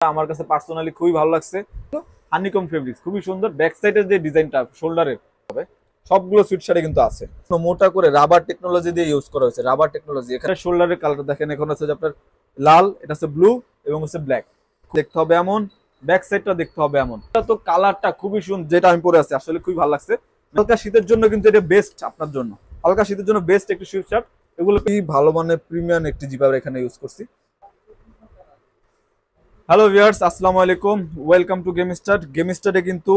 আমার কাছে পার্সোনালি খুবই ভালো লাগছে। হানিকম ফেব্রিক্স খুবই সুন্দর, ব্যাক সাইডের যে ডিজাইনটা শোল্ডারের হবে সবগুলো সুইটশার্টে কিন্তু আছে মোটা করে রাবার টেকনোলজি দিয়ে ইউজ করা হয়েছে। রাবার টেকনোলজি এখানে শোল্ডারের কালারটা দেখেন, এখন হচ্ছে আপনার লাল, এটা হচ্ছে ব্লু এবং হচ্ছে ব্ল্যাক। দেখতে হবে এমন, ব্যাক সাইডটা দেখতে হবে এমন। এটা তো কালারটা খুবই সুন্দর, যেটা আমি পরে আছি আসলে খুবই ভালো লাগছে। হালকা শীতের জন্য কিন্তু এটা বেস্ট আপনার জন্য, হালকা শীতের জন্য বেস্ট একটি সুইটশার্ট। এগুলো ভালো মানের প্রিমিয়াম একটি জিপার এখানে ইউজ করছি। হ্যালো ভিউয়ার্স, আসসালামু আলাইকুম, ওয়েলকাম টু গেমস্টার্ট। গেমস্টার্টে কিন্তু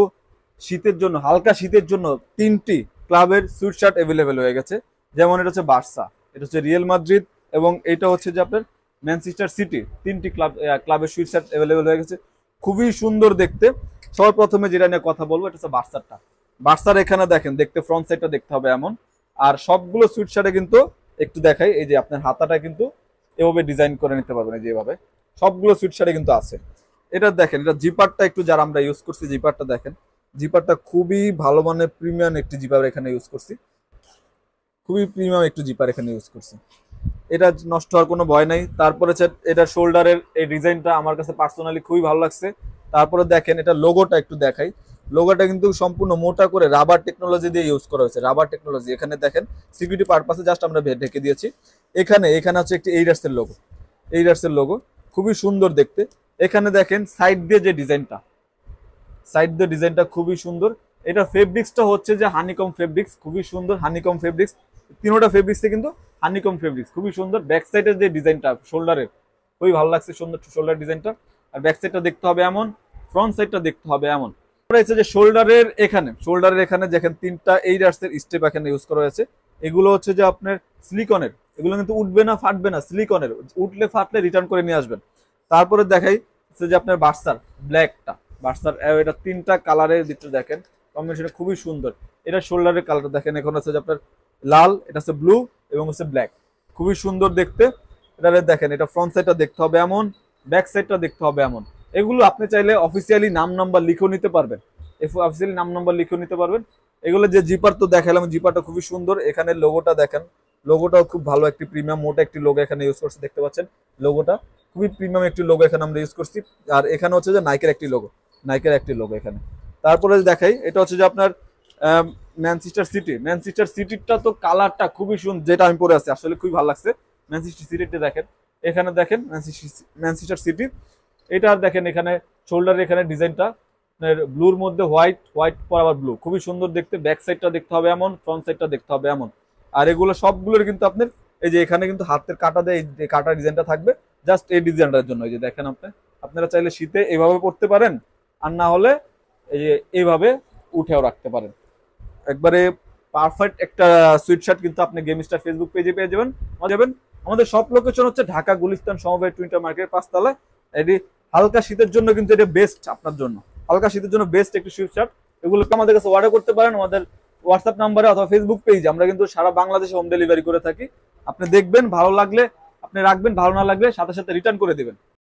শীতের জন্য, হালকা শীতের জন্য তিনটি ক্লাবের সুইটশার্ট অ্যাভেলেবেল হয়ে গেছে। যেমন এটা হচ্ছে বার্সা, এটা হচ্ছে রিয়াল মাদ্রিদ এবং এটা হচ্ছে যে আপনার ম্যানচেস্টার সিটি। তিনটি ক্লাবের সুইটশার্ট অ্যাভেলেবেল হয়ে গেছে, খুবই সুন্দর দেখতে। সবার প্রথমে যেটা নিয়ে কথা বলবো এটা হচ্ছে বার্সারটা। বার্সার এখানে দেখেন, দেখতে ফ্রন্ট সাইডটা দেখতে হবে এমন। আর সবগুলো সুইটশার্টে কিন্তু একটু দেখাই, এই যে আপনার হাতাটা কিন্তু এভাবে ডিজাইন করে নিতে পারবেন, এই যে এভাবে সবগুলো সুইটশার্টে কিন্তু আছে। এটা দেখেন, এটা জিপারটা একটু যারা আমরা ইউজ করছি, জিপারটা দেখেন, জিপারটা খুবই ভালো মানের প্রিমিয়াম একটি জিপার এখানে ইউজ করছি, খুবই প্রিমিয়াম একটু জিপার এখানে ইউজ করছি। এটা নষ্ট হওয়ার কোনো ভয় নাই। তারপরে এটা শোল্ডারের এই ডিজাইনটা আমার কাছে পার্সোনালি খুবই ভালো লাগছে। তারপরে দেখেন, এটা লোগোটা একটু দেখাই। লোগোটা কিন্তু সম্পূর্ণ মোটা করে রাবার টেকনোলজি দিয়ে ইউজ করা হয়েছে, রাবার টেকনোলজি। এখানে দেখেন সিকিউরিটি পারপাসে জাস্ট আমরা ঢেকে দিয়েছি। এখানে হচ্ছে একটি এইডার্সের লোগো, এইডার্সের লোগো খুবই সুন্দর দেখতে। এখানে দেখেন সাইড দিয়ে যে ডিজাইনটা, সাইড দিয়ে ডিজাইনটা খুবই সুন্দর। এটা ফেব্রিক্সটা হচ্ছে যে হানিকম ফেব্রিক্স, খুবই সুন্দর হানিকম ফেব্রিক্স। তিনোটা ফেব্রিক্সে কিন্তু হানিকম ফেব্রিক্স খুবই সুন্দর। ব্যাক সাইডের যে ডিজাইনটা শোল্ডারের খুবই ভালো লাগছে, সুন্দর শোল্ডার ডিজাইনটা। আর ব্যাক সাইডটা দেখতে হবে এমন, ফ্রন্ট সাইডটা দেখতে হবে এমন। যে শোল্ডারের এখানে দেখেন তিনটা এইডার্সের স্টেপ এখানে ইউজ করা হয়েছে। এগুলো হচ্ছে যে আপনার সিলিকনের, এগুলো কিন্তু উঠবে না, ফাটবে না, সিলিকনের। উঠলে ফাটলে রিটার্ন করে নিয়ে আসবেন। তারপরে দেখাই যে আপনার বার্সার ব্ল্যাকটা, বার্সার এটা তিনটা কালারের ভিতরে দেখেন কম্বিনেশন খুবই সুন্দর। এটা শোল্ডারের কালারটা দেখেন, এখন হচ্ছে যে আপনার লাল, এটা হচ্ছে ব্লু এবং হচ্ছে ব্ল্যাক, খুবই সুন্দর দেখতে। এটা দেখেন, এটা ফ্রন্ট সাইডটা দেখতে হবে এমন, ব্যাক সাইডটা দেখতে হবে এমন। এগুলো আপনি চাইলে অফিসিয়ালি নাম নাম্বার লিখেও নিতে পারবেন, অফিসিয়ালি নাম নাম্বার লিখেও নিতে পারবেন। এগুলো যে জিপার তো দেখালাম, জিপারটা খুবই সুন্দর। এখানে লোগোটা দেখেন, লোগোটাও খুব ভালো একটি প্রিমিয়াম মোটা একটি লোগো এখানে ইউজ করছে, দেখতে পাচ্ছেন লোগোটা খুবই প্রিমিয়াম একটি লোগো এখানে আমরা ইউজ করছি। আর এখানে হচ্ছে যে নাইকের একটি লোগো, নাইকের একটি লোগো এখানে। তারপরে দেখাই, এটা হচ্ছে যে আপনার ম্যানচেস্টার সিটি। ম্যানচেস্টার সিটিটা তো কালারটা খুবই সুন্দর, যেটা আমি পরে আছি আসলে খুবই ভালো লাগছে। ম্যানচেস্টার সিটিটা দেখেন, এখানে দেখেন ম্যানচেস্টার সিটি। এটা দেখেন এখানে শোল্ডার, এখানে ডিজাইনটা ব্লুর মধ্যে হোয়াইট, হোয়াইট পর আবার ব্লু, খুবই সুন্দর দেখতে। ব্যাক সাইডটা দেখতে হবে এমন, ফ্রন্ট সাইডটা দেখতে হবে এমন। আর এগুলো সবগুলোর কিন্তু আপনার এই যে এখানে কিন্তু হাতের কাটা দেয়, এই কাটা ডিজাইনটা থাকবে জাস্ট এই ডিজাইনটার জন্য। এই যে দেখেন, আপনারা চাইলে শীতে এইভাবে পড়তে পারেন, আর না হলে এই যে এইভাবে উঠেও রাখতে পারেন। একবারে পারফেক্ট একটা সুইটশার্ট কিন্তু আপনি গেমস্টার ফেসবুক পেজে পেয়ে যাবেন। আমাদের সব লোকেশন হচ্ছে ঢাকা গুলিস্তান সমবায় টুইন্টার মার্কেট 5 তলায়। এটি হালকা শীতের জন্য কিন্তু এটা বেস্ট আপনার জন্য, হালকা শীতের জন্য বেস্ট একটি সুইটশার্ট। এগুলোকে আমাদের কাছে অর্ডার করতে পারেন আমাদের হোয়াটসঅ্যাপ নাম্বারে অথবা ফেসবুক পেজে। আমরা কিন্তু সারা বাংলাদেশে হোম ডেলিভারি করে থাকি। আপনি দেখবেন, ভালো লাগলে আপনি রাখবেন, ভালো না লাগলে সাথে সাথে রিটার্ন করে দেবেন।